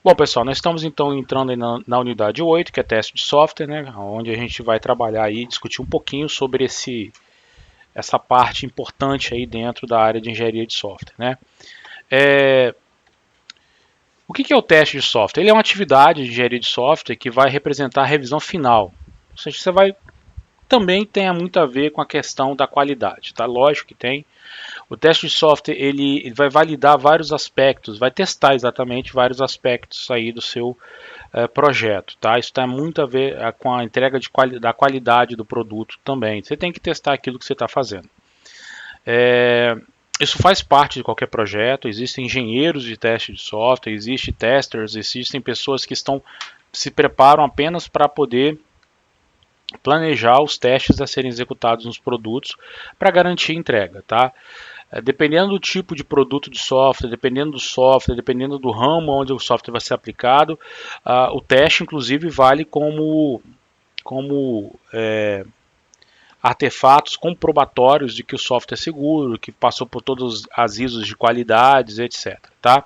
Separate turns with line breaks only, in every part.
Bom, pessoal, nós estamos então entrando aí na unidade 8, que é teste de software, né, onde a gente vai trabalhar aí, discutir um pouquinho sobre essa parte importante aí dentro da área de engenharia de software, né. O que é o teste de software? Ele é uma atividade de engenharia de software que vai representar a revisão final. Ou seja, você vai também tem muito a ver com a questão da qualidade, tá? Lógico que tem. O teste de software ele vai validar vários aspectos, vai testar exatamente vários aspectos aí do seu projeto, tá? Isso tem muito a ver com a entrega da qualidade do produto também. Você tem que testar aquilo que você está fazendo. Isso faz parte de qualquer projeto. Existem engenheiros de teste de software, existem testers, existem pessoas que se preparam apenas para poder planejar os testes a serem executados nos produtos para garantir entrega, tá? Dependendo do tipo de produto de software, dependendo do ramo onde o software vai ser aplicado, o teste inclusive vale como artefatos comprobatórios de que o software é seguro, que passou por todos as ISOs de qualidades, etc. Tá?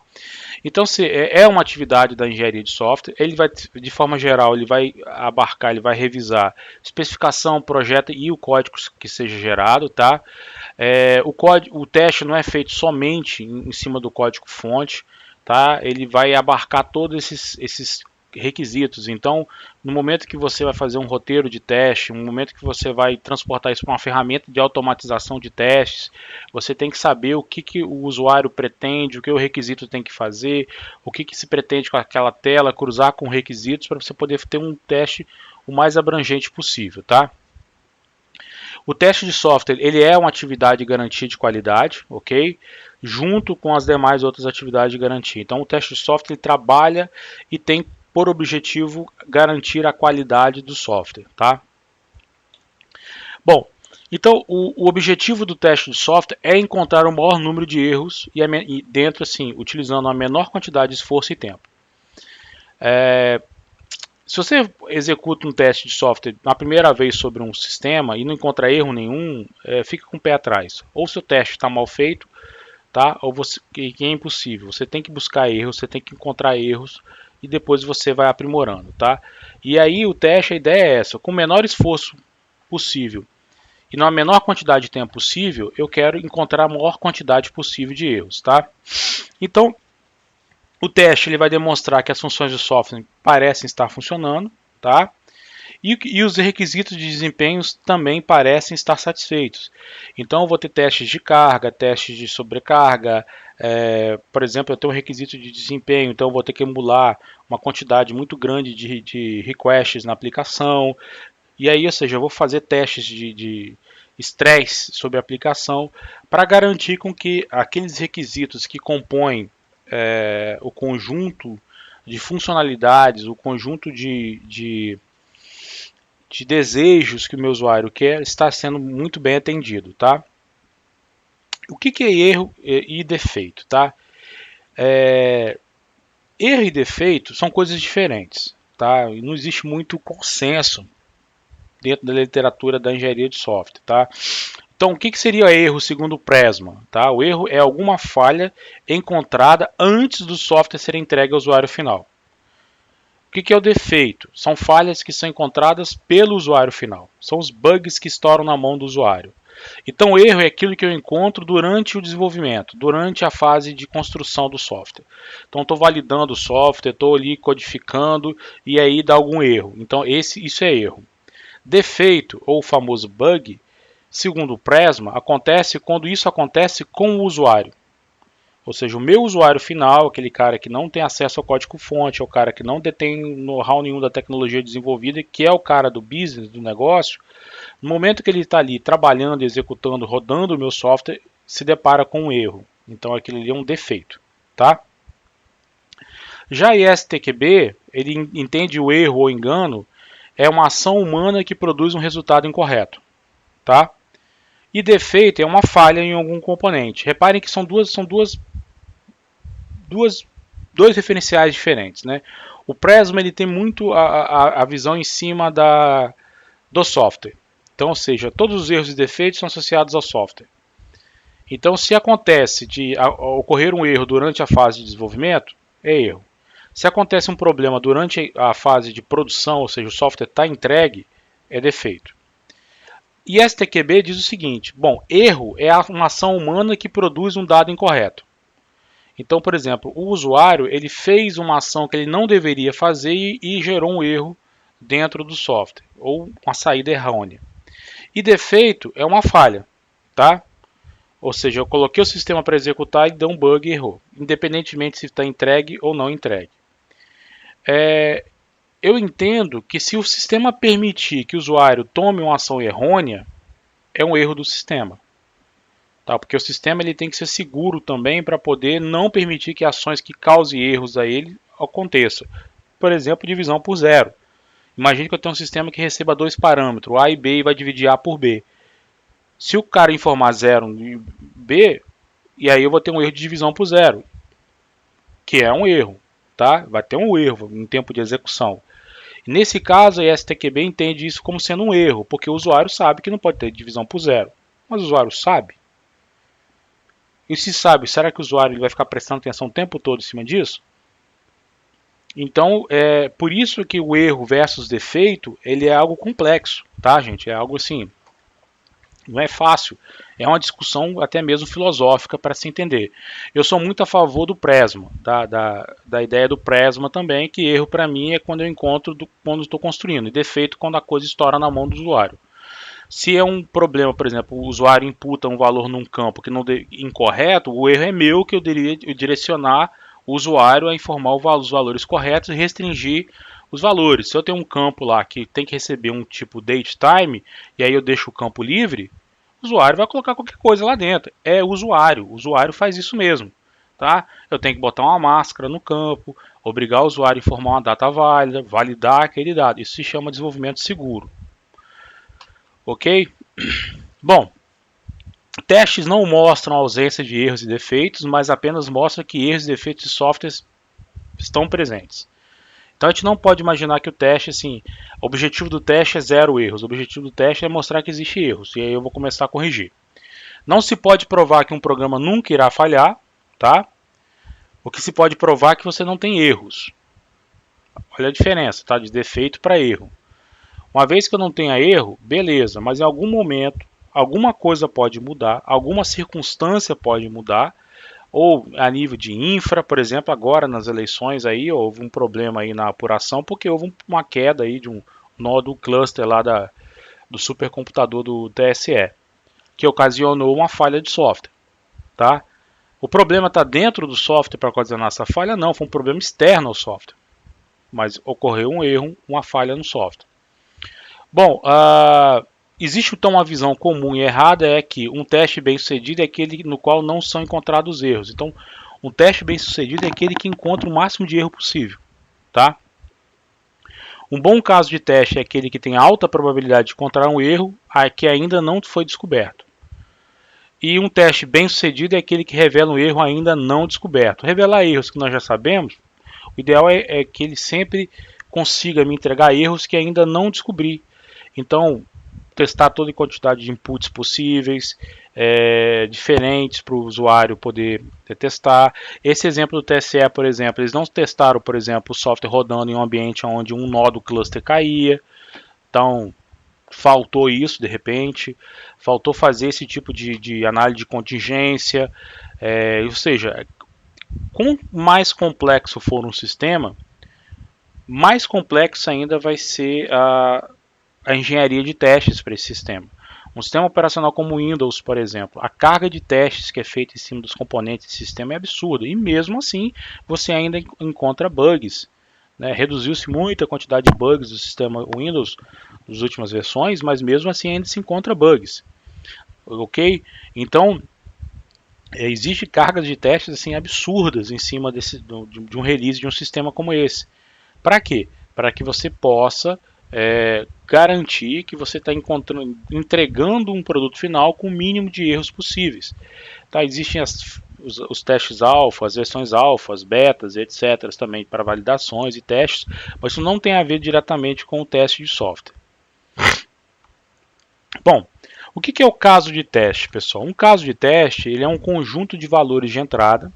Então, se é uma atividade da engenharia de software, ele vai, de forma geral, ele vai abarcar, ele vai revisar especificação, projeto e o código que seja gerado, tá? O teste não é feito somente em cima do código-fonte, tá? Ele vai abarcar todos esses requisitos. Então, no momento que você vai fazer um roteiro de teste, no momento que você vai transportar isso para uma ferramenta de automatização de testes, você tem que saber o que o usuário pretende, o que o requisito tem que fazer, o que se pretende com aquela tela, cruzar com requisitos para você poder ter um teste o mais abrangente possível, tá? O teste de software ele é uma atividade de garantia de qualidade, ok? Junto com as demais outras atividades de garantia. Então, o teste de software ele trabalha e tem por objetivo garantir a qualidade do software, tá? Bom, então o objetivo do teste de software é encontrar o maior número de erros e dentro assim, utilizando a menor quantidade de esforço e tempo. Se você executa um teste de software na primeira vez sobre um sistema e não encontra erro nenhum, fica com o pé atrás. Ou seu teste está mal feito, tá? Ou que é impossível. Você tem que buscar erros, você tem que encontrar erros e depois você vai aprimorando, tá? E aí o teste, a ideia é essa, com o menor esforço possível e na menor quantidade de tempo possível, eu quero encontrar a maior quantidade possível de erros, tá? Então, o teste ele vai demonstrar que as funções do software parecem estar funcionando, tá? E os requisitos de desempenho também parecem estar satisfeitos. Então, eu vou ter testes de carga, testes de sobrecarga. Por exemplo, eu tenho um requisito de desempenho, então eu vou ter que emular uma quantidade muito grande de requests na aplicação. E aí, ou seja, eu vou fazer testes de estresse sobre a aplicação para garantir com que aqueles requisitos que compõem o conjunto de funcionalidades, o conjunto de desejos que o meu usuário quer está sendo muito bem atendido, tá? O que é erro e defeito, tá? Erro e defeito são coisas diferentes, tá? E não existe muito consenso dentro da literatura da engenharia de software, tá? Então, o que seria erro segundo o Presma? Tá? O erro é alguma falha encontrada antes do software ser entregue ao usuário final. O que é o defeito? São falhas que são encontradas pelo usuário final. São os bugs que estouram na mão do usuário. Então, o erro é aquilo que eu encontro durante o desenvolvimento, durante a fase de construção do software. Então, estou validando o software, estou ali codificando e aí dá algum erro. Então, isso é erro. Defeito, ou o famoso bug, segundo o Presma, acontece quando isso acontece com o usuário. Ou seja, o meu usuário final, aquele cara que não tem acesso ao código-fonte, é o cara que não detém know-how nenhum da tecnologia desenvolvida, que é o cara do business, do negócio, no momento que ele está ali trabalhando, executando, rodando o meu software, se depara com um erro. Então aquilo ali é um defeito. Tá? Já ISTQB, ele entende o erro ou engano, é uma ação humana que produz um resultado incorreto. Tá? E defeito é uma falha em algum componente. Reparem que são dois referenciais diferentes, né? O Prisma ele tem muito a visão em cima do software. Então, ou seja, todos os erros e defeitos são associados ao software. Então, se acontece de ocorrer um erro durante a fase de desenvolvimento, é erro. Se acontece um problema durante a fase de produção, ou seja, o software está entregue, é defeito. E STQB diz o seguinte: bom, erro é uma ação humana que produz um dado incorreto. Então, por exemplo, o usuário ele fez uma ação que ele não deveria fazer e gerou um erro dentro do software, ou uma saída errônea. E defeito é uma falha, tá? Ou seja, eu coloquei o sistema para executar e deu um bug e errou, independentemente se está entregue ou não entregue. Eu entendo que se o sistema permitir que o usuário tome uma ação errônea, é um erro do sistema. Tá? Porque o sistema ele tem que ser seguro também para poder não permitir que ações que causem erros a ele aconteçam. Por exemplo, divisão por zero. Imagine que eu tenho um sistema que receba dois parâmetros, A e B, e vai dividir A por B. Se o cara informar 0 e B, e aí eu vou ter um erro de divisão por zero, que é um erro. Tá? Vai ter um erro em tempo de execução. Nesse caso, a STQB entende isso como sendo um erro, porque o usuário sabe que não pode ter divisão por zero. Mas o usuário sabe? E se sabe, será que o usuário vai ficar prestando atenção o tempo todo em cima disso? Então, é por isso que o erro versus defeito, ele é algo complexo, tá, gente? É algo assim, não é fácil. É uma discussão até mesmo filosófica para se entender. Eu sou muito a favor do Presma, da ideia do Presma também, que erro para mim é quando eu encontro quando estou construindo, e defeito quando a coisa estoura na mão do usuário. Se é um problema, por exemplo, o usuário imputa um valor num campo que não incorreto, o erro é meu que eu deveria direcionar o usuário a informar os valores corretos e restringir os valores. Se eu tenho um campo lá que tem que receber um tipo datetime e aí eu deixo o campo livre, o usuário vai colocar qualquer coisa lá dentro. É o usuário faz isso mesmo. Tá? Eu tenho que botar uma máscara no campo, obrigar o usuário a informar uma data válida, validar aquele dado. Isso se chama desenvolvimento seguro. Ok? Bom, testes não mostram a ausência de erros e defeitos, mas apenas mostram que erros e defeitos de softwares estão presentes. Então a gente não pode imaginar que o teste, assim, o objetivo do teste é zero erros. O objetivo do teste é mostrar que existe erros. E aí eu vou começar a corrigir. Não se pode provar que um programa nunca irá falhar, tá? O que se pode provar é que você não tem erros. Olha a diferença, tá? De defeito para erro. Uma vez que eu não tenha erro, beleza, mas em algum momento, alguma coisa pode mudar, alguma circunstância pode mudar, ou a nível de infra, por exemplo, agora nas eleições aí houve um problema aí na apuração, porque houve uma queda aí de um nó do cluster lá do supercomputador do TSE, que ocasionou uma falha de software, tá? O problema está dentro do software para ocasionar essa falha? Não, foi um problema externo ao software, mas ocorreu um erro, uma falha no software. Bom, existe então uma visão comum e errada, é que um teste bem sucedido é aquele no qual não são encontrados erros. Então, um teste bem sucedido é aquele que encontra o máximo de erro possível. Tá? Um bom caso de teste é aquele que tem alta probabilidade de encontrar um erro que ainda não foi descoberto. E um teste bem sucedido é aquele que revela um erro ainda não descoberto. Revelar erros que nós já sabemos, o ideal é que ele sempre consiga me entregar erros que ainda não descobri. Então, testar toda a quantidade de inputs possíveis, diferentes para o usuário poder testar. Esse exemplo do TSE, por exemplo, eles não testaram, por exemplo, o software rodando em um ambiente onde um nó do cluster caía. Então, faltou isso de repente, faltou fazer esse tipo de análise de contingência. Ou seja, quanto mais complexo for um sistema, mais complexo ainda vai ser a engenharia de testes para esse sistema. Um sistema operacional como o Windows, por exemplo, a carga de testes que é feita em cima dos componentes do sistema é absurda. E mesmo assim, você ainda encontra bugs. Né? Reduziu-se muito a quantidade de bugs do sistema Windows nas últimas versões, mas mesmo assim ainda se encontra bugs. Ok? Então, existe cargas de testes assim, absurdas em cima de um release de um sistema como esse. Para quê? Para que você possa garantir que você está entregando um produto final com o mínimo de erros possíveis. Tá, existem os testes alfa, as versões alfas, betas, etc. também para validações e testes, mas isso não tem a ver diretamente com o teste de software. Bom, o que é o caso de teste, pessoal? Um caso de teste ele é um conjunto de valores de entrada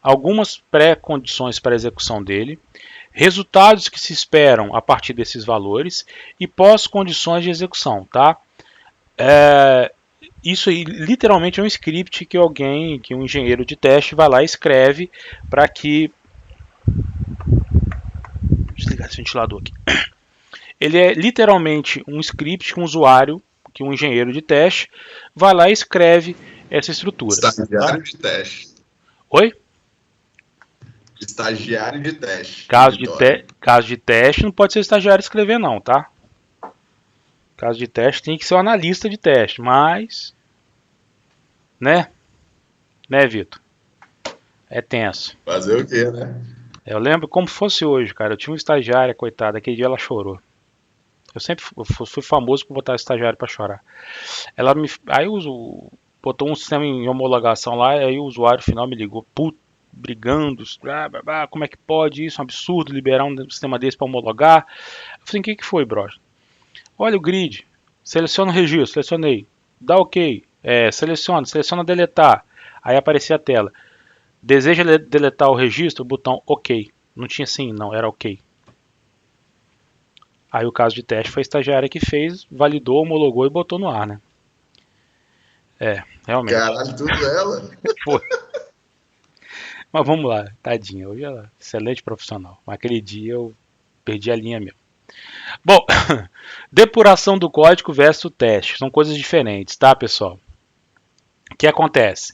algumas pré-condições para a execução dele, resultados que se esperam a partir desses valores e pós-condições de execução, tá? Isso aí, literalmente é um script que um engenheiro de teste vai lá e escreve para que... Vou desligar esse ventilador aqui. Ele é literalmente um script que um usuário, que um engenheiro de teste, vai lá e escreve essa estrutura.
Estagiário de teste.
Oi?
Estagiário de teste.
Caso de teste, não pode ser estagiário escrever não, tá? Caso de teste tem que ser um analista de teste, mas... Né, Vitor? É tenso.
Fazer o quê, né?
Eu lembro como fosse hoje, cara. Eu tinha uma estagiária, coitada, aquele dia ela chorou. Eu sempre fui famoso por botar estagiário pra chorar. Aí botou um sistema em homologação lá, e aí o usuário final me ligou, puto, brigando, como é que pode isso? É um absurdo liberar um sistema desse pra homologar. Eu falei, o que foi, bro? Olha o grid, seleciona o registro, selecionei, dá ok, seleciona deletar. Aí aparecia a tela. Deseja deletar o registro? Botão OK. Não tinha sim, não, era OK. Aí o caso de teste foi a estagiária que fez, validou, homologou e botou no ar, né? Realmente.
Caralho, tudo ela?
Foi. Mas vamos lá, tadinha. Hoje ela é excelente profissional. Mas aquele dia eu perdi a linha mesmo. Bom, depuração do código versus teste. São coisas diferentes, tá, pessoal? O que acontece?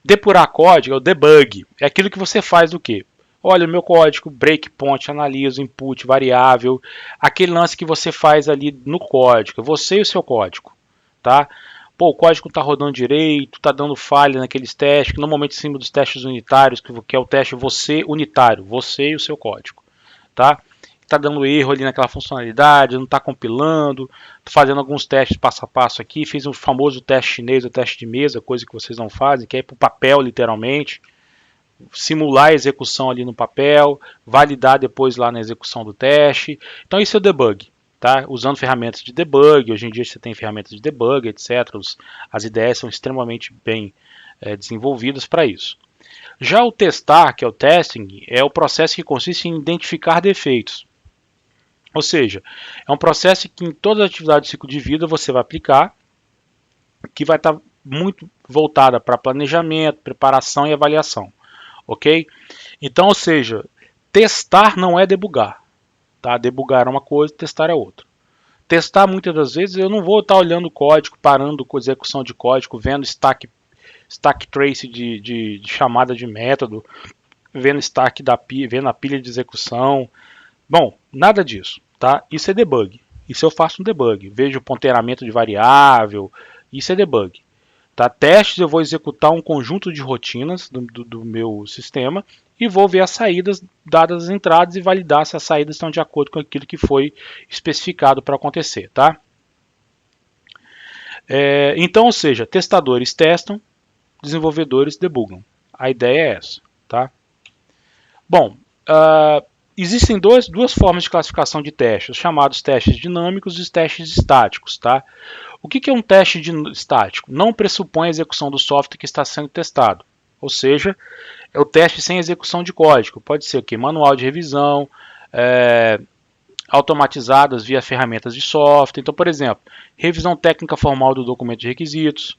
Depurar código é o debug. É aquilo que você faz do quê? Olha o meu código, breakpoint, analisa, input, variável. Aquele lance que você faz ali no código. Você e o seu código. Tá? Pô, o código está rodando direito, está dando falha naqueles testes, que normalmente em cima dos testes unitários, que é o teste você unitário, você e o seu código. Tá? Está dando erro ali naquela funcionalidade, não está compilando, estou fazendo alguns testes passo a passo aqui, fiz o famoso teste chinês, o teste de mesa, coisa que vocês não fazem, que é para o papel literalmente, simular a execução ali no papel, validar depois lá na execução do teste. Então isso é o debug, tá? Usando ferramentas de debug, hoje em dia você tem ferramentas de debug, etc. As ideias são extremamente bem desenvolvidas para isso. Já o testar, que é o testing, é o processo que consiste em identificar defeitos. Ou seja, é um processo que em todas as atividades do ciclo de vida você vai aplicar, que vai estar muito voltada para planejamento, preparação e avaliação. Ok? Então, ou seja, testar não é debugar. Tá? Debugar é uma coisa, testar é outra. Testar muitas das vezes eu não vou estar olhando o código, parando com a execução de código, vendo stack trace de chamada de método, vendo stack vendo a pilha de execução. Bom, nada disso, tá? Isso é debug. Isso eu faço um debug. Vejo o ponteiramento de variável. Isso é debug. Tá? Testes eu vou executar um conjunto de rotinas do meu sistema e vou ver as saídas dadas as entradas e validar se as saídas estão de acordo com aquilo que foi especificado para acontecer, tá? Então, ou seja, testadores testam, desenvolvedores debugam. A ideia é essa, tá? Bom, existem duas formas de classificação de testes, os chamados testes dinâmicos e os testes estáticos, tá? O que é um teste estático? Não pressupõe a execução do software que está sendo testado. Ou seja, é o teste sem execução de código. Pode ser o quê? Manual de revisão, automatizadas via ferramentas de software. Então, por exemplo, revisão técnica formal do documento de requisitos.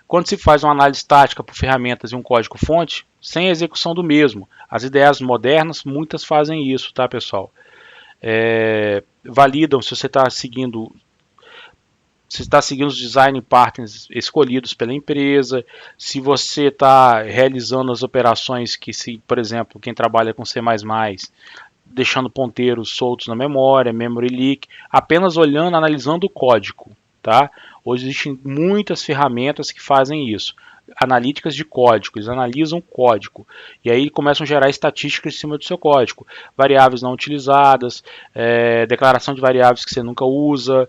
Quando se faz uma análise estática por ferramentas e um código-fonte, sem a execução do mesmo. As ideias modernas, muitas fazem isso, tá, pessoal? Validam se você está seguindo os design partners escolhidos pela empresa, se você está realizando as operações que, por exemplo, quem trabalha com C++, deixando ponteiros soltos na memória, memory leak, apenas olhando, analisando o código, tá? Hoje existem muitas ferramentas que fazem isso. Analíticas de código, eles analisam o código e aí começam a gerar estatísticas em cima do seu código, variáveis não utilizadas, declaração de variáveis que você nunca usa,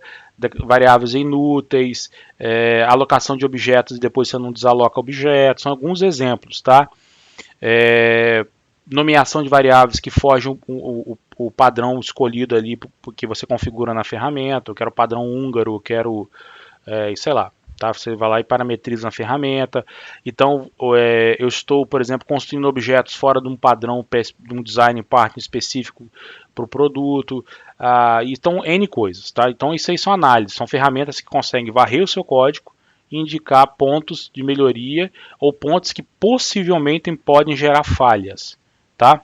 variáveis inúteis, alocação de objetos e depois você não desaloca objetos, são alguns exemplos, tá? Nomeação de variáveis que fogem o padrão escolhido ali que você configura na ferramenta, eu quero padrão húngaro, eu quero, sei lá. Tá? Você vai lá e parametriza na ferramenta. Então, eu estou, por exemplo, construindo objetos fora de um padrão, de um design pattern específico para o produto. Então, N coisas. Tá? Então, isso aí são análises, são ferramentas que conseguem varrer o seu código e indicar pontos de melhoria ou pontos que possivelmente podem gerar falhas. Tá?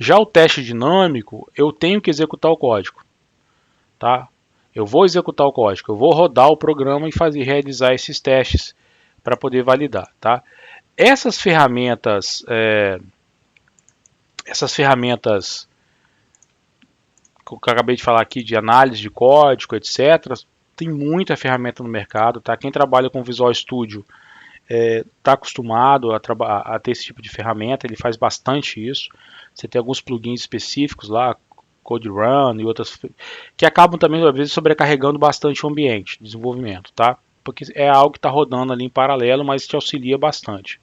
Já o teste dinâmico, eu tenho que executar o código. Tá? Eu vou executar o código, eu vou rodar o programa e realizar esses testes para poder validar. Tá? Essas ferramentas que eu acabei de falar aqui de análise de código, etc., tem muita ferramenta no mercado. Tá? Quem trabalha com Visual Studio está acostumado a ter esse tipo de ferramenta, ele faz bastante isso. Você tem alguns plugins específicos lá, Code Run e outras, que acabam também, às vezes, sobrecarregando bastante o ambiente de desenvolvimento, tá? Porque é algo que está rodando ali em paralelo, mas te auxilia bastante.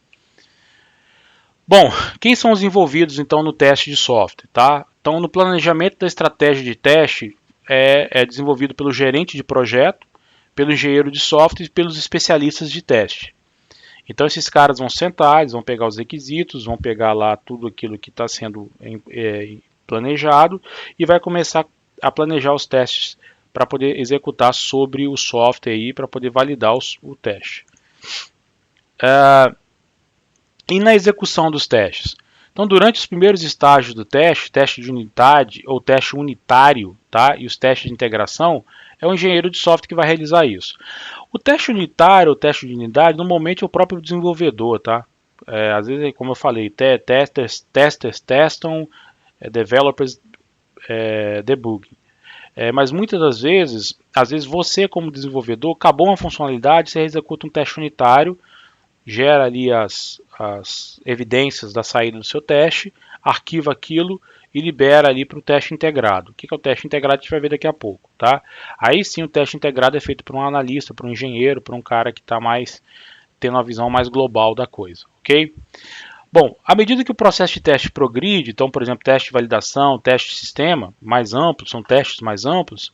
Bom, quem são os envolvidos, então, no teste de software, tá? Então, no planejamento da estratégia de teste, é desenvolvido pelo gerente de projeto, pelo engenheiro de software e pelos especialistas de teste. Então esses caras vão sentar, eles vão pegar os requisitos, vão pegar lá tudo aquilo que está sendo planejado e vai começar a planejar os testes para poder executar sobre o software aí, para poder validar o teste. E na execução dos testes? Então, durante os primeiros estágios do teste de unidade ou teste unitário, tá? E os testes de integração, é o engenheiro de software que vai realizar isso. O teste unitário, o teste de unidade, normalmente é o próprio desenvolvedor, tá? Às vezes, como eu falei, testers testam, developers debugging. Mas muitas das vezes, você como desenvolvedor, acabou uma funcionalidade, você executa um teste unitário, gera ali as evidências da saída do seu teste, arquiva aquilo e libera ali para o teste integrado. O que é o teste integrado? A gente vai ver daqui a pouco, tá? Aí sim o teste integrado é feito por um analista, por um engenheiro, por um cara que está mais tendo uma visão mais global da coisa, ok? Bom, à medida que o processo de teste progride, então, por exemplo, teste de validação, teste de sistema, mais amplos, são testes mais amplos,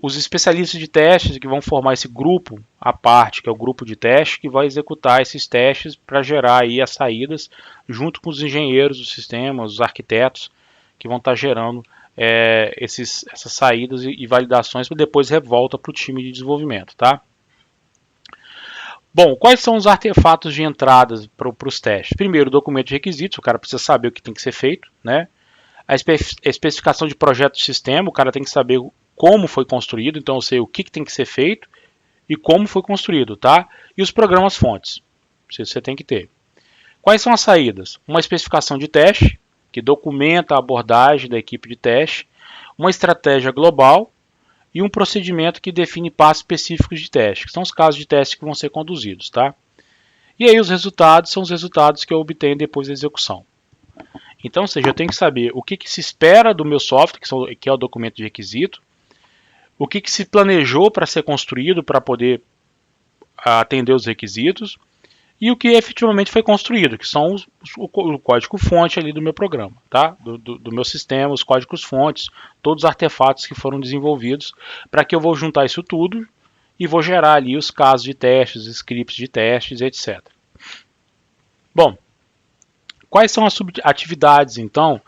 os especialistas de testes que vão formar esse grupo à parte, que é o grupo de teste, que vai executar esses testes para gerar aí as saídas, junto com os engenheiros do sistema, os arquitetos, que vão estar gerando essas saídas e validações, para depois revolta para o time de desenvolvimento. Tá? Bom, quais são os artefatos de entrada para os testes? Primeiro, o documento de requisitos, o cara precisa saber o que tem que ser feito, né? A especificação de projeto de sistema, o cara tem que saber como foi construído, então eu sei o que tem que ser feito e como foi construído, tá? E os programas fontes, você tem que ter. Quais são as saídas? Uma especificação de teste, que documenta a abordagem da equipe de teste, uma estratégia global e um procedimento que define passos específicos de teste, que são os casos de teste que vão ser conduzidos, tá? E aí os resultados são os resultados que eu obtenho depois da execução. Então, ou seja, eu tenho que saber o que se espera do meu software, que é o documento de requisito, o que se planejou para ser construído para poder atender os requisitos e o que efetivamente foi construído, que são o código-fonte ali do meu programa, tá? do meu sistema, os códigos-fontes, todos os artefatos que foram desenvolvidos, para que eu vou juntar isso tudo e vou gerar ali os casos de testes, os scripts de testes, etc. Bom, quais são as atividades, então,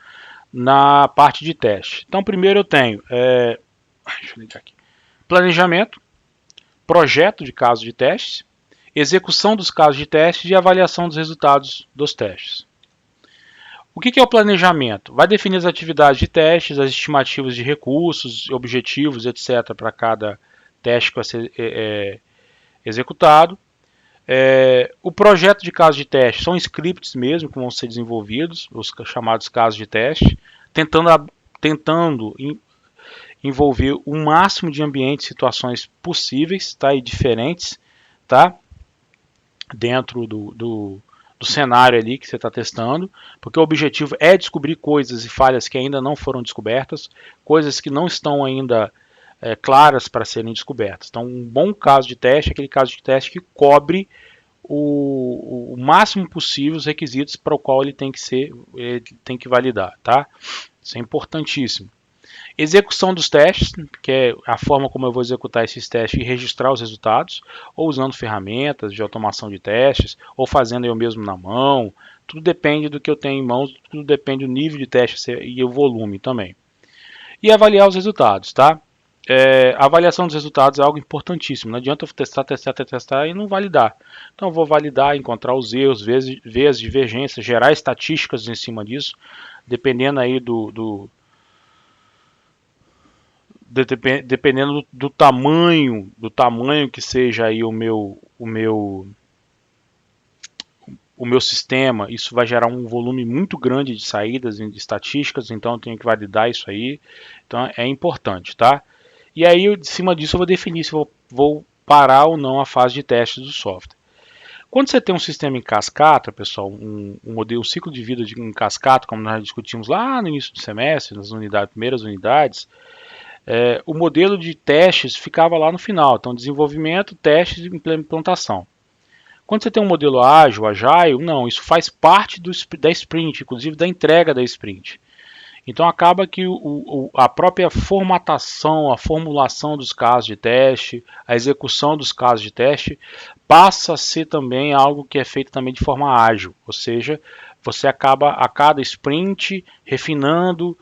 na parte de teste? Então, primeiro eu tenho deixa eu ligar aqui. Planejamento, projeto de casos de testes, execução dos casos de testes e avaliação dos resultados dos testes. O que é o planejamento? Vai definir as atividades de testes, as estimativas de recursos, objetivos, etc. para cada teste que vai ser executado. O projeto de casos de teste são scripts mesmo que vão ser desenvolvidos, os chamados casos de teste, tentando envolver o máximo de ambientes e situações possíveis, tá, e diferentes, tá, dentro do cenário ali que você está testando, porque o objetivo é descobrir coisas e falhas que ainda não foram descobertas, coisas que não estão ainda claras para serem descobertas. Então, um bom caso de teste é aquele caso de teste que cobre o máximo possível os requisitos para o qual ele tem que validar, tá? Isso é importantíssimo. Execução dos testes, que é a forma como eu vou executar esses testes e registrar os resultados, ou usando ferramentas de automação de testes, ou fazendo eu mesmo na mão. Tudo depende do que eu tenho em mãos, tudo depende do nível de teste e o volume também. E avaliar os resultados, tá? A avaliação dos resultados é algo importantíssimo. Não adianta eu testar e não validar. Então eu vou validar, encontrar os erros, ver as divergências, gerar estatísticas em cima disso, dependendo aí dependendo do tamanho que seja aí o meu sistema, isso vai gerar um volume muito grande de saídas de estatísticas, então eu tenho que validar isso aí. Então é importante, tá? E aí, de cima disso, eu vou definir se eu vou parar ou não a fase de testes do software. Quando você tem um sistema em cascata, pessoal, um ciclo de vida em cascata, como nós discutimos lá no início do semestre, nas primeiras unidades, o modelo de testes ficava lá no final. Então, desenvolvimento, testes e implementação. Quando você tem um modelo ágil, agile, não, isso faz parte da sprint, inclusive da entrega da sprint. Então acaba que a própria formatação, a formulação dos casos de teste, a execução dos casos de teste passa a ser também algo que é feito também de forma ágil, ou seja, você acaba a cada sprint refinando,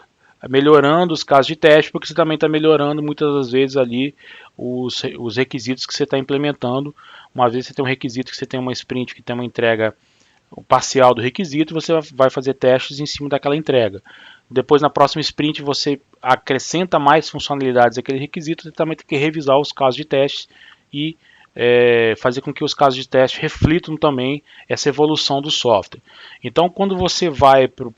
melhorando os casos de teste, porque você também está melhorando muitas das vezes ali os requisitos que você está implementando. Uma vez você tem um requisito que você tem uma sprint que tem uma entrega parcial do requisito, você vai fazer testes em cima daquela entrega. Depois, na próxima sprint, você acrescenta mais funcionalidades àquele requisito, você também tem que revisar os casos de teste e fazer com que os casos de teste reflitam também essa evolução do software. Então, quando você vai para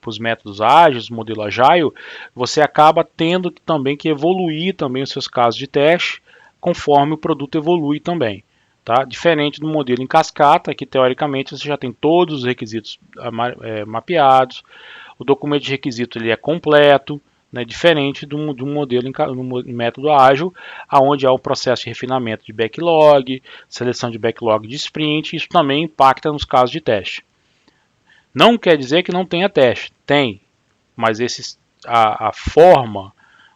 os métodos ágeis, modelo Agile, você acaba tendo também que evoluir também os seus casos de teste conforme o produto evolui também. Tá? Diferente do modelo em cascata, que teoricamente você já tem todos os requisitos mapeados, o documento de requisito ele é completo, né, diferente de um modelo no método ágil, onde há o processo de refinamento de backlog, seleção de backlog de sprint, isso também impacta nos casos de teste. Não quer dizer que não tenha teste, tem, mas a forma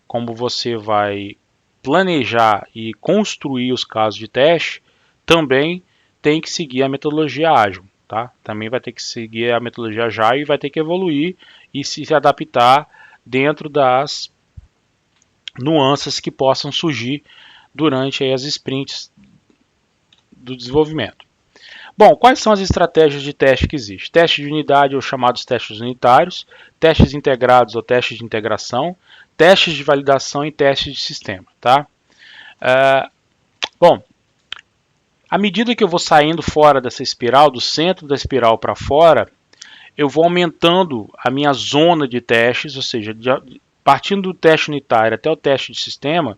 como você vai planejar e construir os casos de teste também tem que seguir a metodologia ágil. Tá? Também vai ter que seguir a metodologia Agile e vai ter que evoluir e se adaptar dentro das nuances que possam surgir durante as sprints do desenvolvimento. Bom, quais são as estratégias de teste que existem? Teste de unidade ou chamados testes unitários, testes integrados ou testes de integração, testes de validação e testes de sistema. Tá? Bom, à medida que eu vou saindo fora dessa espiral, do centro da espiral para fora, eu vou aumentando a minha zona de testes, ou seja, partindo do teste unitário até o teste de sistema,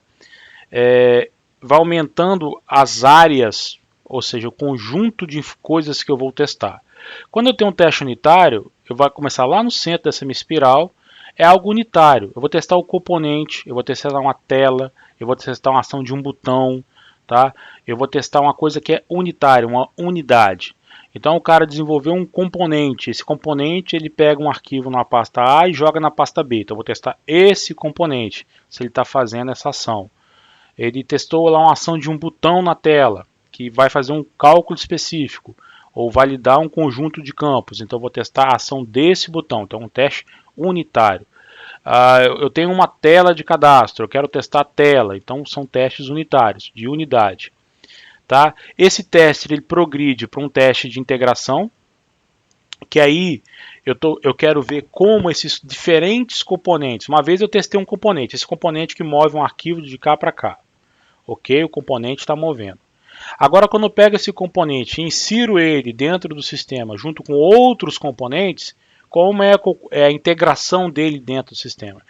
vai aumentando as áreas, ou seja, o conjunto de coisas que eu vou testar. Quando eu tenho um teste unitário, eu vou começar lá no centro dessa minha espiral, é algo unitário. Eu vou testar o componente, eu vou testar uma tela, eu vou testar uma ação de um botão, tá? Eu vou testar uma coisa que é unitária, uma unidade. Então o cara desenvolveu um componente. Esse componente ele pega um arquivo na pasta A e joga na pasta B. Então eu vou testar esse componente, se ele está fazendo essa ação. Ele testou lá uma ação de um botão na tela, que vai fazer um cálculo específico, ou validar um conjunto de campos. Então eu vou testar a ação desse botão. Então é um teste unitário. Eu tenho uma tela de cadastro, eu quero testar a tela, então são testes unitários, de unidade. Tá? Esse teste ele progride para um teste de integração, que aí eu quero ver como esses diferentes componentes, uma vez eu testei um componente, esse componente que move um arquivo de cá para cá, ok? O componente está movendo. Agora quando eu pego esse componente e insiro ele dentro do sistema junto com outros componentes, como é a integração dele dentro do sistema.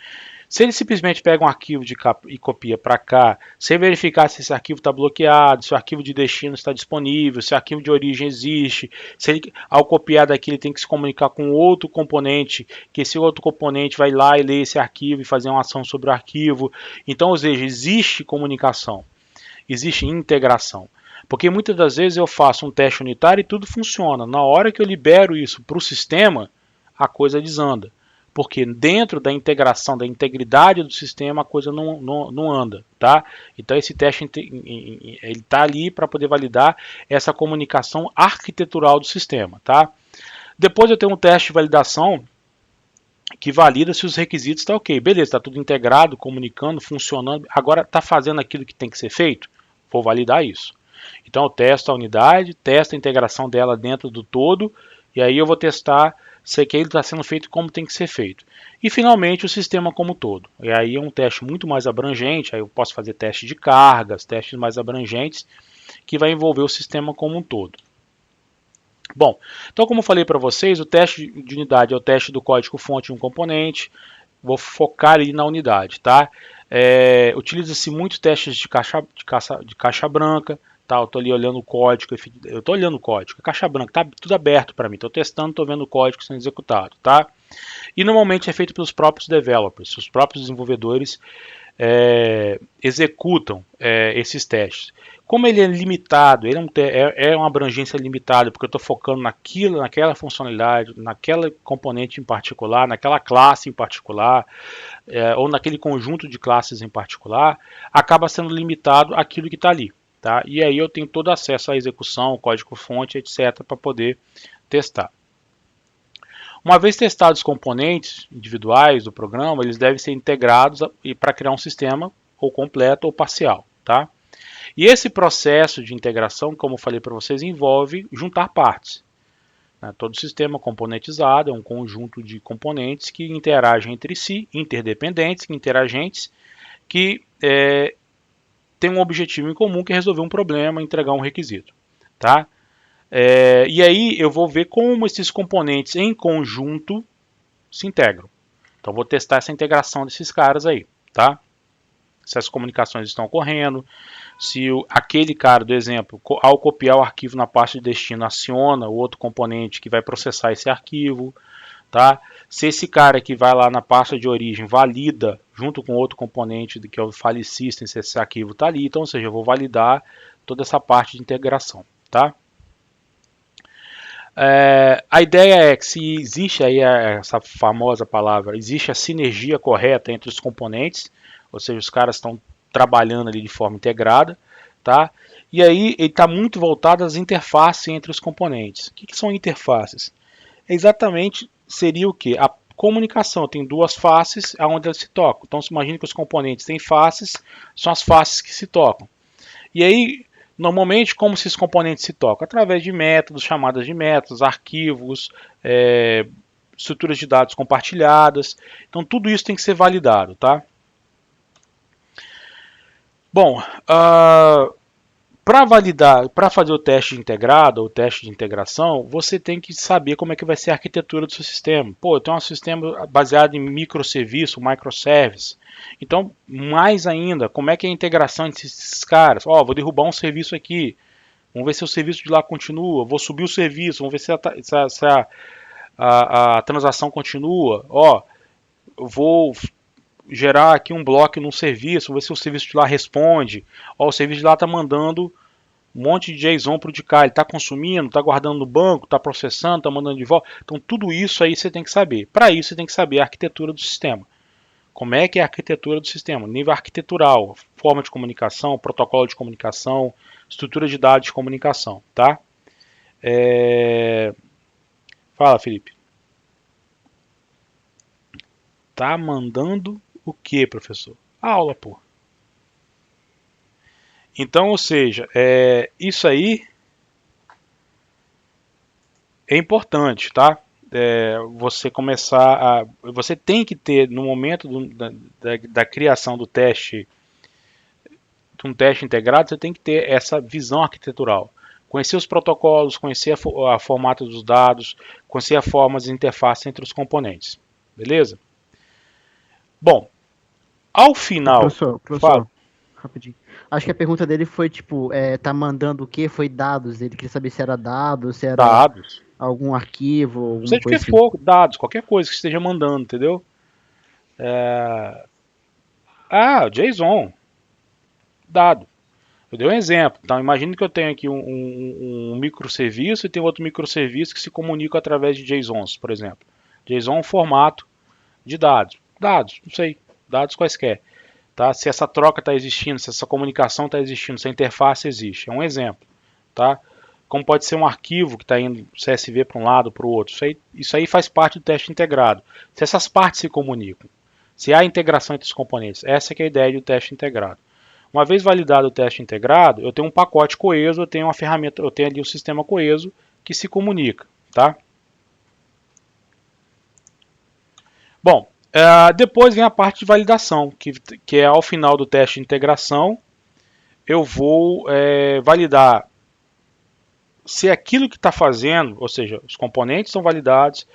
Se ele simplesmente pega um arquivo e copia para cá, sem verificar se esse arquivo está bloqueado, se o arquivo de destino está disponível, se o arquivo de origem existe, se ele, ao copiar daqui ele tem que se comunicar com outro componente, que esse outro componente vai lá e ler esse arquivo e fazer uma ação sobre o arquivo. Então, ou seja, existe comunicação, existe integração. Porque muitas das vezes eu faço um teste unitário e tudo funciona. Na hora que eu libero isso para o sistema, a coisa desanda. porque dentro da integração, da integridade do sistema, a coisa não anda, tá? Então esse teste ele está ali para poder validar essa comunicação arquitetural do sistema, tá? Depois eu tenho um teste de validação que valida se os requisitos estão ok. Beleza, está tudo integrado, comunicando, funcionando. Agora está fazendo aquilo que tem que ser feito? Vou validar isso. Então eu testo a unidade, testo a integração dela dentro do todo, e aí eu vou testar se aquilo está sendo feito como tem que ser feito. E finalmente o sistema como um todo. E aí é um teste muito mais abrangente, aí eu posso fazer teste de cargas, testes mais abrangentes, que vai envolver o sistema como um todo. Bom, então como eu falei para vocês, o teste de unidade é o teste do código-fonte de um componente. Vou focar ali na unidade, tá? Utiliza-se muitos testes de caixa branca, tá? Eu estou ali olhando o código, eu estou olhando o código, caixa branca, tá tudo aberto para mim, estou testando, estou vendo o código sendo executado, tá? E normalmente é feito pelos próprios developers, os próprios desenvolvedores executam esses testes. Como ele é limitado, ele é uma abrangência limitada, porque eu estou focando naquela funcionalidade, naquela componente em particular, naquela classe em particular, ou naquele conjunto de classes em particular, acaba sendo limitado àquilo que está ali. Tá? E aí eu tenho todo acesso à execução, código-fonte, etc., para poder testar. Uma vez testados os componentes individuais do programa, eles devem ser integrados para criar um sistema ou completo ou parcial. Tá? E esse processo de integração, como eu falei para vocês, envolve juntar partes. Todo sistema componentizado é um conjunto de componentes que interagem entre si, interdependentes, interagentes, que têm um objetivo em comum, que é resolver um problema, entregar um requisito. Tá? E aí eu vou ver como esses componentes em conjunto se integram. Então vou testar essa integração desses caras aí. Tá? Se as comunicações estão ocorrendo, se aquele cara do exemplo, ao copiar o arquivo na pasta de destino, aciona o outro componente que vai processar esse arquivo, tá? Se esse cara que vai lá na pasta de origem valida junto com outro componente que é o file system, se esse arquivo está ali, então, ou seja, eu vou validar toda essa parte de integração, tá? A ideia é que se existe aí essa famosa palavra, existe a sinergia correta entre os componentes, ou seja, os caras estão trabalhando ali de forma integrada, tá? E aí ele está muito voltado às interfaces entre os componentes. O que são interfaces? Exatamente seria o que? A comunicação tem duas faces aonde elas se tocam. Então se imagina que os componentes têm faces, são as faces que se tocam. E aí, normalmente, como esses componentes se tocam? Através de métodos, chamadas de métodos, arquivos, estruturas de dados compartilhadas. Então tudo isso tem que ser validado, tá? Bom, para validar, para fazer o teste de integrado ou teste de integração, você tem que saber como é que vai ser a arquitetura do seu sistema. Pô, eu tenho um sistema baseado em microserviço, microservice. Então, mais ainda, como é que é a integração entre esses caras? Ó, vou derrubar um serviço aqui. Vamos ver se o serviço de lá continua. Vou subir o serviço, vamos ver se a transação continua. Ó, eu vou gerar aqui um bloco num serviço, ver se o serviço de lá responde. Ó, o serviço de lá está mandando um monte de JSON para o de cá, ele está consumindo, está guardando no banco, está processando, está mandando de volta. Então tudo isso aí você tem que saber. Para isso você tem que saber a arquitetura do sistema. Como é que é a arquitetura do sistema? Nível arquitetural, forma de comunicação, protocolo de comunicação, estrutura de dados de comunicação. Tá? Fala, Felipe. Tá mandando o que, professor? Aula, pô. Então, ou seja, isso aí é importante, tá? Você começar você tem que ter, no momento da criação do teste, de um teste integrado, você tem que ter essa visão arquitetural. Conhecer os protocolos, conhecer a formato dos dados, conhecer a forma de interface entre os componentes. Beleza? Bom, ao final...
Professor,
fala.
Rapidinho. Acho que a pergunta dele foi, tipo, tá mandando o quê? Foi dados. Ele queria saber se era dados, se era
Dados.
algum arquivo, alguma
Seja o
coisa
que
assim.
for, dados, qualquer coisa que esteja mandando, entendeu? JSON. Dado. Eu dei um exemplo. Então, imagine que eu tenho aqui um microserviço e tem outro microserviço que se comunica através de JSONs, por exemplo. JSON é um formato De dados. Dados, não sei. Dados quaisquer. Tá? Se essa troca está existindo, se essa comunicação está existindo, se a interface existe. É um exemplo. Tá? Como pode ser um arquivo que está indo CSV para um lado, para o outro. Isso aí faz parte do teste integrado. Se essas partes se comunicam, se há integração entre os componentes, essa que é a ideia do teste integrado. Uma vez validado o teste integrado, eu tenho um pacote coeso, eu tenho uma ferramenta, eu tenho ali o sistema coeso que se comunica. Tá? Bom, depois vem a parte de validação, que é ao final do teste de integração, eu vou validar se aquilo que está fazendo, ou seja, os componentes são validados,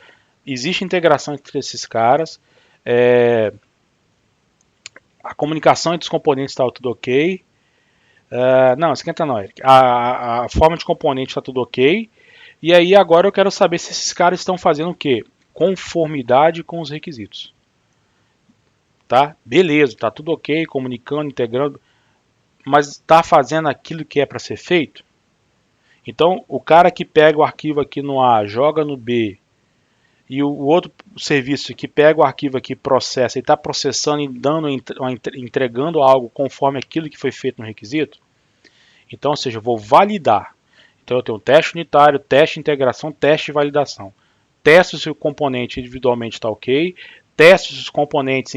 existe integração entre esses caras, a comunicação entre os componentes está tudo ok. Não, esquenta não, Eric. A forma de componente está tudo ok. E aí agora eu quero saber se esses caras estão fazendo o quê? Conformidade com os requisitos. Tá? Beleza, tá tudo ok, comunicando, integrando, mas está fazendo aquilo que é para ser feito? Então, o cara que pega o arquivo aqui no A, joga no B, e o outro serviço que pega o arquivo aqui, processa, e está processando e entregando algo conforme aquilo que foi feito no requisito, então, ou seja, eu vou validar. Então, eu tenho teste unitário, teste de integração, teste de validação. Testo se o componente individualmente está ok, testo se os componentes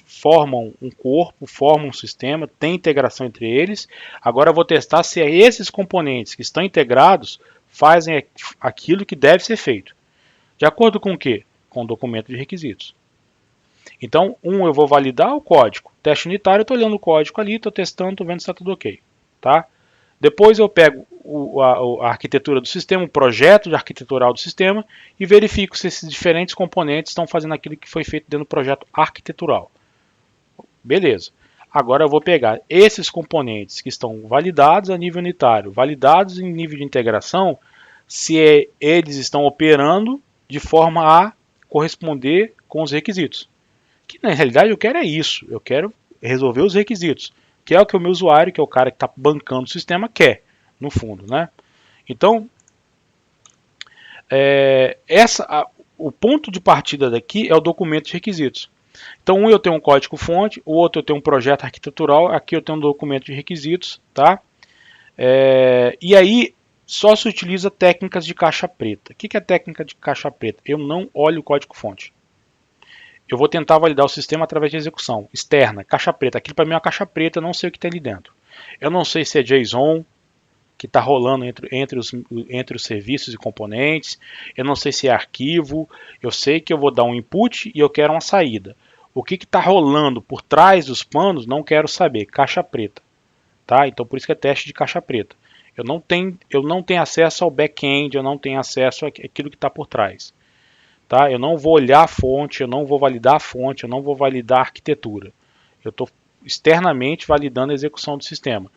formam um corpo, formam um sistema, tem integração entre eles. Agora eu vou testar se esses componentes que estão integrados fazem aquilo que deve ser feito. De acordo com o quê? Com o documento de requisitos. Então, eu vou validar o código. Teste unitário, eu estou olhando o código ali, estou testando, estou vendo se está tudo ok. Tá? Depois eu pego a arquitetura do sistema, o projeto arquitetural do sistema e verifico se esses diferentes componentes estão fazendo aquilo que foi feito dentro do projeto arquitetural. Beleza. Agora eu vou pegar esses componentes que estão validados a nível unitário, validados em nível de integração, se eles estão operando de forma a corresponder com os requisitos. Que na realidade eu quero é isso, eu quero resolver os requisitos, que é o que o meu usuário, que é o cara que está bancando o sistema, quer, no fundo. Né? Então, o ponto de partida daqui é o documento de requisitos. Então, eu tenho um código-fonte, o outro eu tenho um projeto arquitetural, aqui eu tenho um documento de requisitos. Tá? E aí, só se utiliza técnicas de caixa preta. O que é técnica de caixa preta? Eu não olho o código-fonte. Eu vou tentar validar o sistema através de execução externa, caixa preta. Aquilo para mim é uma caixa preta, eu não sei o que tem ali dentro. Eu não sei se é JSON que está rolando entre os serviços e componentes. Eu não sei se é arquivo. Eu sei que eu vou dar um input e eu quero uma saída. O que está rolando por trás dos panos, não quero saber. Caixa preta. Tá? Então por isso que é teste de caixa preta. Eu não tenho acesso ao back-end, eu não tenho acesso àquilo que está por trás. Tá? Eu não vou olhar a fonte, eu não vou validar a fonte, eu não vou validar a arquitetura. Eu estou externamente validando a execução do sistema.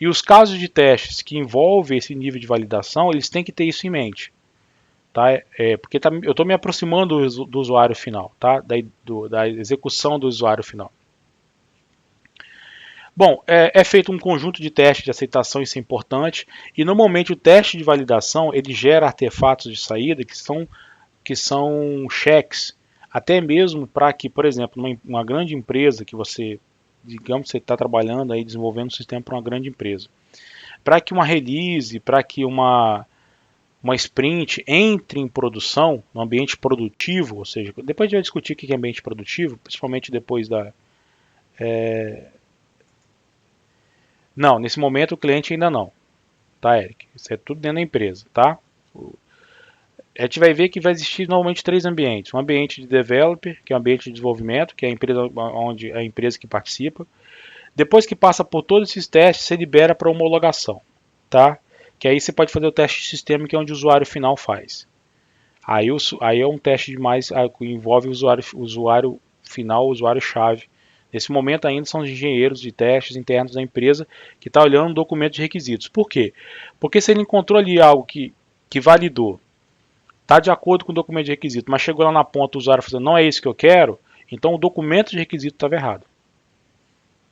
E os casos de testes que envolvem esse nível de validação, eles têm que ter isso em mente. Tá? Porque eu estou me aproximando do usuário final, tá? Da execução do usuário final. Bom, é feito um conjunto de testes de aceitação, isso é importante. E normalmente o teste de validação ele gera artefatos de saída que são cheques, até mesmo para que, por exemplo, uma grande empresa que você, digamos que você está trabalhando aí, desenvolvendo um sistema para uma grande empresa, para que uma release, para que uma sprint entre em produção, no ambiente produtivo, ou seja, depois a gente vai discutir o que é ambiente produtivo, principalmente depois da... Não, nesse momento o cliente ainda não, tá, Eric? Isso é tudo dentro da empresa, tá? A gente vai ver que vai existir normalmente 3 ambientes. Um ambiente de developer, que é o ambiente de desenvolvimento, que é a empresa que participa. Depois que passa por todos esses testes, você libera para homologação. Tá? Que aí você pode fazer o teste de sistema, que é onde o usuário final faz. Aí é um teste que envolve o usuário final, o usuário-chave. Nesse momento ainda são os engenheiros de testes internos da empresa que estão olhando o documento de requisitos. Por quê? Porque se ele encontrou ali algo que validou, está de acordo com o documento de requisito, mas chegou lá na ponta o usuário falando, não é isso que eu quero, então o documento de requisito estava errado.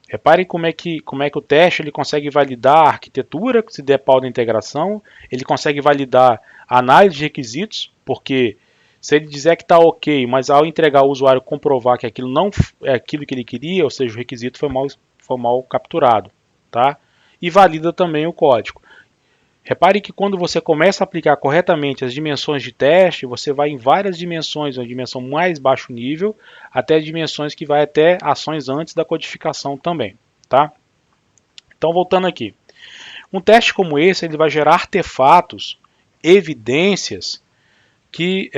Reparem como é que o teste ele consegue validar a arquitetura, se der pau da integração, ele consegue validar a análise de requisitos, porque Se ele dizer que está ok, mas ao entregar o usuário comprovar que aquilo não é aquilo que ele queria, ou seja, o requisito foi mal capturado, tá? E valida também o código. Repare que quando você começa a aplicar corretamente as dimensões de teste, você vai em várias dimensões, uma dimensão mais baixo nível, até dimensões que vai até ações antes da codificação também, tá? Então, voltando aqui. Um teste como esse, ele vai gerar artefatos, evidências, que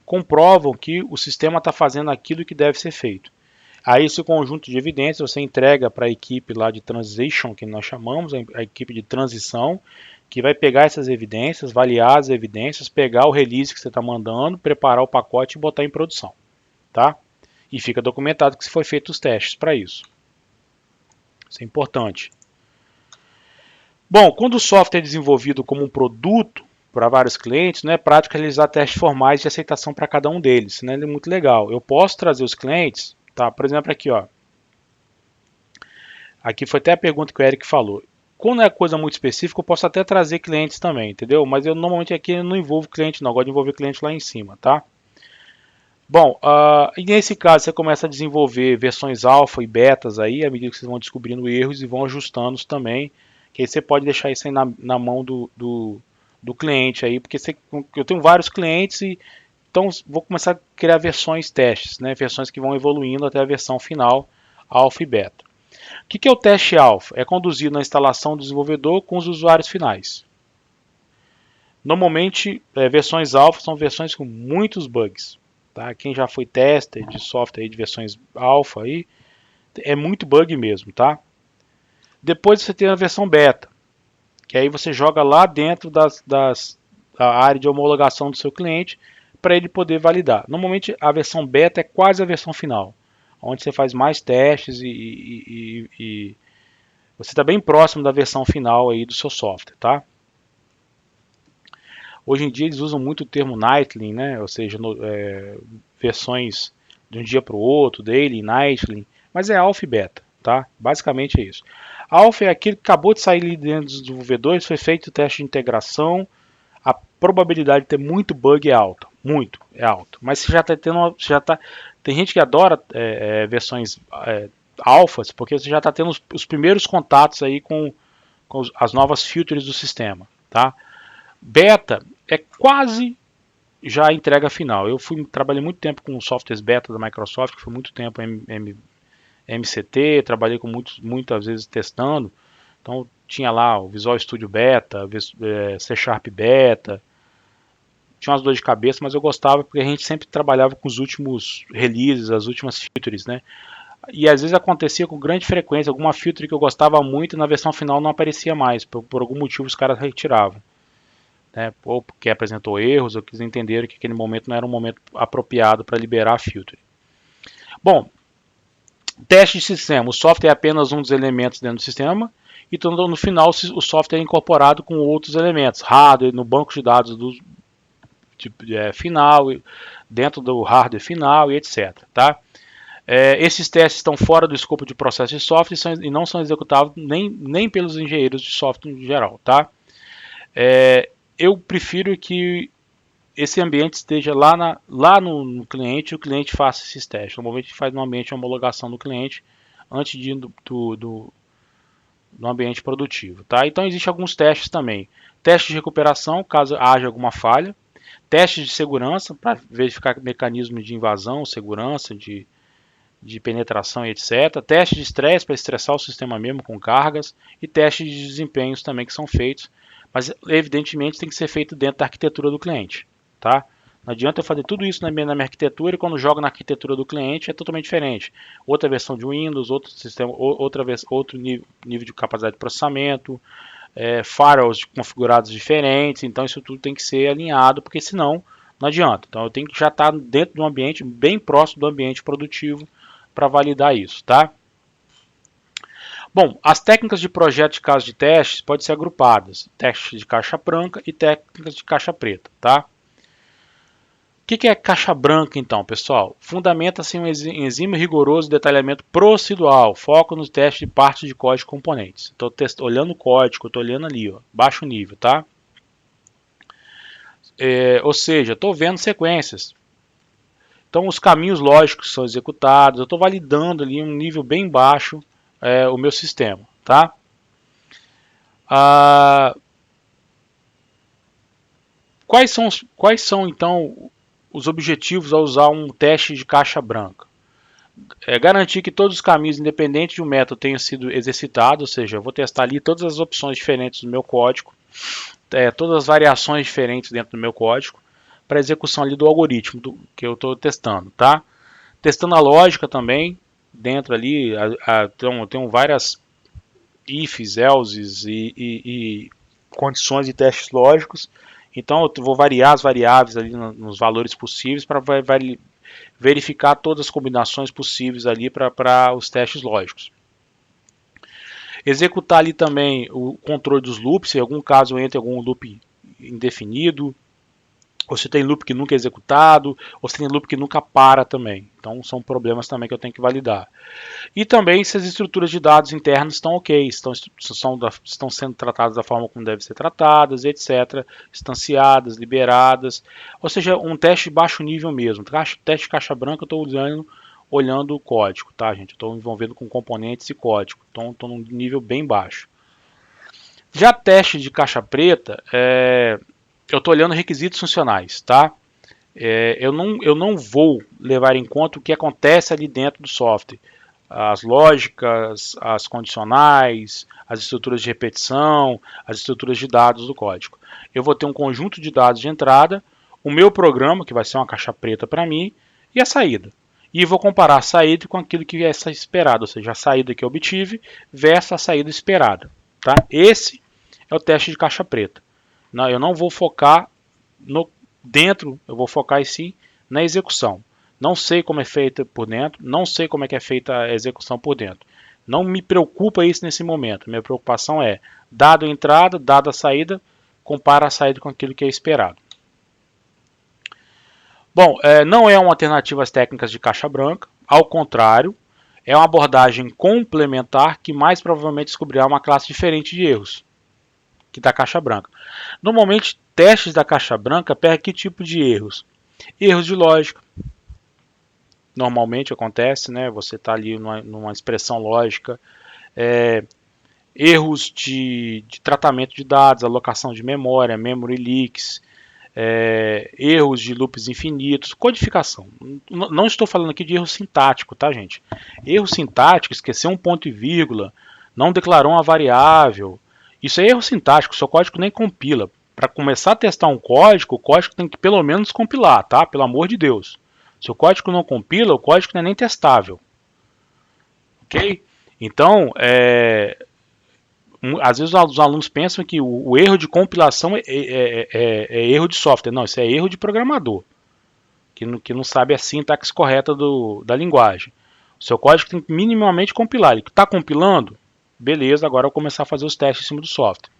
comprovam que o sistema está fazendo aquilo que deve ser feito. Aí esse conjunto de evidências você entrega para a equipe lá de transition, que nós chamamos, a equipe de transição, que vai pegar essas evidências, avaliar as evidências, pegar o release que você está mandando, preparar o pacote e botar em produção. Tá? E fica documentado que foi feito os testes para isso. Isso é importante. Bom, quando o software é desenvolvido como um produto para vários clientes, não é prático realizar testes formais de aceitação para cada um deles. Né? Ele é muito legal. Eu posso trazer os clientes, tá? Por exemplo, aqui, ó. Aqui foi até a pergunta que o Eric falou. Quando é coisa muito específica, eu posso até trazer clientes também, entendeu? Mas eu normalmente aqui não envolvo cliente, não. Eu gosto de envolver cliente lá em cima, tá? Bom, e nesse caso você começa a desenvolver versões alfa e betas aí, à medida que vocês vão descobrindo erros e vão ajustando também. Que aí você pode deixar isso aí na mão do cliente aí, porque eu tenho vários clientes e então vou começar a criar versões testes, né? Versões que vão evoluindo até a versão final, alfa e beta. O que é o teste alfa? É conduzido na instalação do desenvolvedor com os usuários finais. Normalmente, versões alfa são versões com muitos bugs. Tá? Quem já foi tester de software aí, de versões alfa, aí, é muito bug mesmo. Tá? Depois você tem a versão beta, que aí você joga lá dentro da área de homologação do seu cliente para ele poder validar. Normalmente a versão beta é quase a versão final, onde você faz mais testes e você está bem próximo da versão final aí do seu software, tá? Hoje em dia eles usam muito o termo nightly, né? Ou seja, versões de um dia para o outro, daily, nightly, mas é alpha e beta, tá? Basicamente é isso. Alpha é aquilo que acabou de sair dentro dos desenvolvedores, foi feito o teste de integração, a probabilidade de ter muito bug é alta, muito, é alta. Mas você já está tendo, tem gente que adora versões alfas, porque você já está tendo os primeiros contatos aí com as novas features do sistema, tá? Beta é quase já a entrega final. Eu trabalhei muito tempo com softwares beta da Microsoft, que foi muito tempo MCT, trabalhei com muitas vezes testando. Então tinha lá o Visual Studio Beta, C Sharp Beta. Tinha umas dores de cabeça, mas eu gostava porque a gente sempre trabalhava com os últimos releases, as últimas features, né? E às vezes acontecia com grande frequência, alguma feature que eu gostava muito na versão final não aparecia mais, por algum motivo os caras retiravam. Né? Ou porque apresentou erros, ou quis entender que aquele momento não era um momento apropriado para liberar a feature. Bom, teste de sistema. O software é apenas um dos elementos dentro do sistema, e então, no final o software é incorporado com outros elementos, hardware, no banco de dados do final, dentro do hardware final e etc. Tá? Esses testes estão fora do escopo de processo de software e não são executados nem pelos engenheiros de software em geral. Tá? Eu prefiro que esse ambiente esteja lá no cliente e o cliente faça esses testes. Normalmente a gente faz no ambiente de homologação do cliente antes de ir no ambiente produtivo. Tá? Então existem alguns testes também. Testes de recuperação, caso haja alguma falha. Testes de segurança, para verificar mecanismos de invasão, segurança, de penetração e etc. Testes de estresse, para estressar o sistema mesmo com cargas. E testes de desempenhos também que são feitos. Mas evidentemente tem que ser feito dentro da arquitetura do cliente. Tá? Não adianta eu fazer tudo isso na minha arquitetura e quando jogo na arquitetura do cliente é totalmente diferente. Outra versão de Windows, outro sistema, outro nível de capacidade de processamento, firewalls configurados diferentes, então isso tudo tem que ser alinhado, porque senão não adianta. Então eu tenho que já estar dentro de um ambiente bem próximo do ambiente produtivo para validar isso. Tá? Bom, as técnicas de projeto de caso de testes podem ser agrupadas. Testes de caixa branca e técnicas de caixa preta. Tá? O que é caixa branca, então, pessoal? Fundamenta-se em um enzima rigoroso detalhamento procedural, foco nos testes de partes de código e componentes. Estou olhando o código, estou olhando ali, ó, baixo nível, tá? Ou seja, estou vendo sequências. Então, os caminhos lógicos são executados. Eu estou validando ali um nível bem baixo o meu sistema, tá? Quais são então os objetivos ao usar um teste de caixa branca? Garantir que todos os caminhos, independente de um método, tenham sido exercitados, ou seja, eu vou testar ali todas as opções diferentes do meu código, todas as variações diferentes dentro do meu código, para execução ali do algoritmo que eu estou testando, tá? Testando a lógica também, dentro ali, tem várias ifs, elses e condições de testes lógicos. Então eu vou variar as variáveis ali nos valores possíveis para verificar todas as combinações possíveis ali para os testes lógicos. Executar ali também o controle dos loops, se em algum caso entra algum loop indefinido, ou se tem loop que nunca é executado, ou se tem loop que nunca para também. Então são problemas também que eu tenho que validar. E também se as estruturas de dados internas estão ok, estão sendo tratadas da forma como devem ser tratadas, etc. Instanciadas, liberadas. Ou seja, um teste de baixo nível mesmo. Teste de caixa branca eu estou olhando o código, tá, gente? Estou envolvendo com componentes e código. Então estou num nível bem baixo. Já teste de caixa preta, eu estou olhando requisitos funcionais, tá? Eu não vou levar em conta o que acontece ali dentro do software. As lógicas, as condicionais, as estruturas de repetição, as estruturas de dados do código. Eu vou ter um conjunto de dados de entrada, o meu programa, que vai ser uma caixa preta para mim, e a saída. E vou comparar a saída com aquilo que é esperado, ou seja, a saída que eu obtive versus a saída esperada. Tá? Esse é o teste de caixa preta. Eu não vou focar dentro, eu vou focar em si na execução. Não sei como é feita por dentro, não sei como é que é feita a execução por dentro. Não me preocupa isso nesse momento. Minha preocupação é dado a entrada, dado a saída, compara a saída com aquilo que é esperado. Bom, não é uma alternativa às técnicas de caixa branca, ao contrário, é uma abordagem complementar que mais provavelmente descobrirá uma classe diferente de erros que da caixa branca. Normalmente, testes da caixa branca pegam que tipo de erros? Erros de lógica. Normalmente acontece, né? Você está ali numa expressão lógica. Erros de tratamento de dados, alocação de memória, memory leaks, erros de loops infinitos, codificação. Não estou falando aqui de erro sintático, tá, gente? Erro sintático, esquecer um ponto e vírgula, não declarou uma variável. Isso é erro sintático, seu código nem compila. Para começar a testar um código, o código tem que pelo menos compilar, tá? Pelo amor de Deus. Se o código não compila, o código não é nem testável. Ok? Então, às vezes os alunos pensam que o erro de compilação é erro de software. Não, isso é erro de programador, que não sabe a sintaxe correta da linguagem. O seu código tem que minimamente compilar. Ele está compilando? Beleza, agora eu vou começar a fazer os testes em cima do software.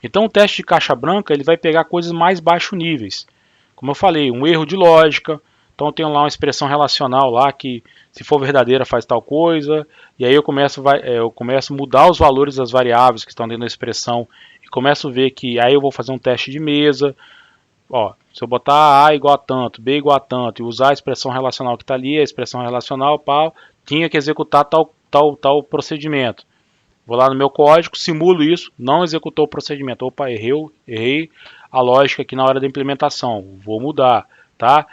Então o teste de caixa branca ele vai pegar coisas mais baixos níveis. Como eu falei, um erro de lógica. Então eu tenho lá uma expressão relacional lá que se for verdadeira faz tal coisa. E aí eu começo a mudar os valores das variáveis que estão dentro da expressão. E começo a ver que aí eu vou fazer um teste de mesa. Ó, se eu botar A igual a tanto, B igual a tanto e usar a expressão relacional que está ali, a expressão relacional, tinha que executar tal procedimento. Vou lá no meu código, simulo isso, não executou o procedimento. Opa, errei a lógica aqui na hora da implementação. Vou mudar, tá?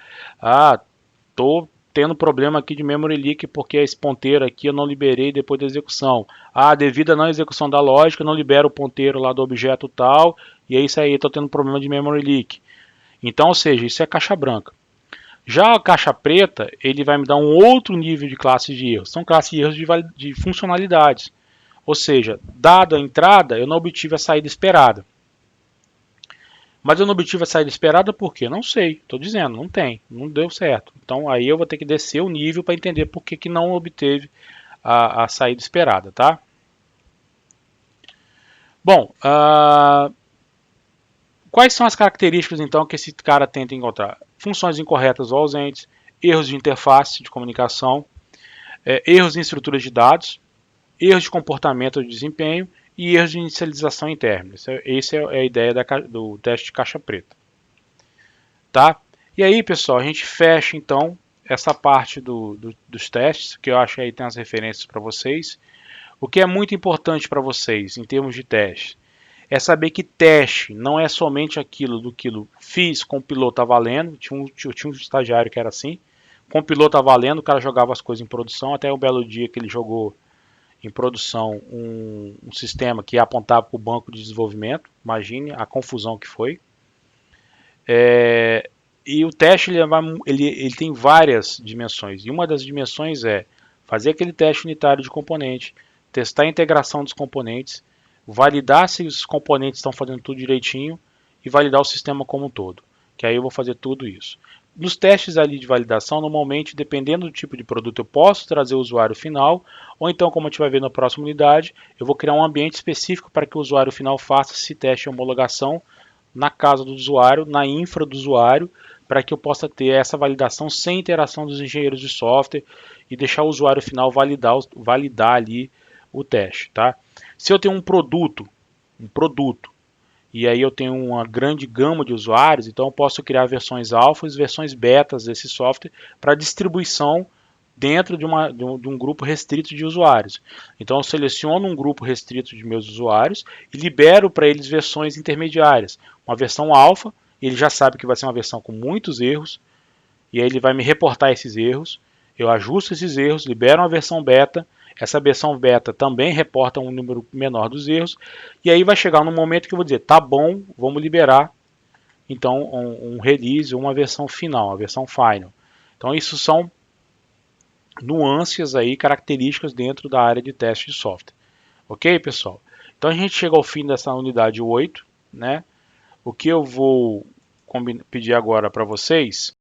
Tô tendo problema aqui de memory leak porque esse ponteiro aqui eu não liberei depois da execução. Devido à não execução da lógica, eu não libero o ponteiro lá do objeto tal, e é isso aí, tô tendo problema de memory leak. Então, ou seja, isso é caixa branca. Já a caixa preta, ele vai me dar um outro nível de classes de erros. São classes de erros de funcionalidades. Ou seja, dada a entrada, eu não obtive a saída esperada. Mas eu não obtive a saída esperada por quê? Não sei, estou dizendo, não deu certo. Então aí eu vou ter que descer o nível para entender por que não obteve a saída esperada, tá? Bom, quais são as características então que esse cara tenta encontrar? Funções incorretas ou ausentes, erros de interface de comunicação, erros em estruturas de dados, erros de comportamento ou de desempenho e erros de inicialização em términos. Essa é a ideia do teste de caixa preta. tá? E aí, pessoal, a gente fecha então essa parte dos testes, que eu acho que aí tem as referências para vocês. O que é muito importante para vocês em termos de teste é saber que teste não é somente aquilo do que fiz, compilou, tá valendo. Eu tinha um estagiário que era assim, compilou, tá valendo, o cara jogava as coisas em produção, até o belo dia que ele jogou em produção um sistema que apontava para o banco de desenvolvimento. Imagine a confusão que foi. E o teste ele tem várias dimensões. E uma das dimensões é fazer aquele teste unitário de componente, testar a integração dos componentes, validar se os componentes estão fazendo tudo direitinho e validar o sistema como um todo. Que aí eu vou fazer tudo isso. Nos testes ali de validação, normalmente, dependendo do tipo de produto, eu posso trazer o usuário final, ou então, como a gente vai ver na próxima unidade, eu vou criar um ambiente específico para que o usuário final faça esse teste de homologação na casa do usuário, na infra do usuário, para que eu possa ter essa validação sem interação dos engenheiros de software e deixar o usuário final validar ali o teste, tá? Se eu tenho um produto, e aí eu tenho uma grande gama de usuários, então eu posso criar versões alfas, versões betas desse software para distribuição dentro de um grupo restrito de usuários. Então eu seleciono um grupo restrito de meus usuários e libero para eles versões intermediárias. Uma versão alfa, ele já sabe que vai ser uma versão com muitos erros, e aí ele vai me reportar esses erros, eu ajusto esses erros, libero uma versão beta, essa versão beta também reporta um número menor dos erros, e aí vai chegar num momento que eu vou dizer, tá bom, vamos liberar então um release, uma versão final, uma versão final. Então isso são nuances aí, características dentro da área de teste de software. Ok, pessoal? Então a gente chega ao fim dessa unidade 8, né? O que eu vou pedir agora para vocês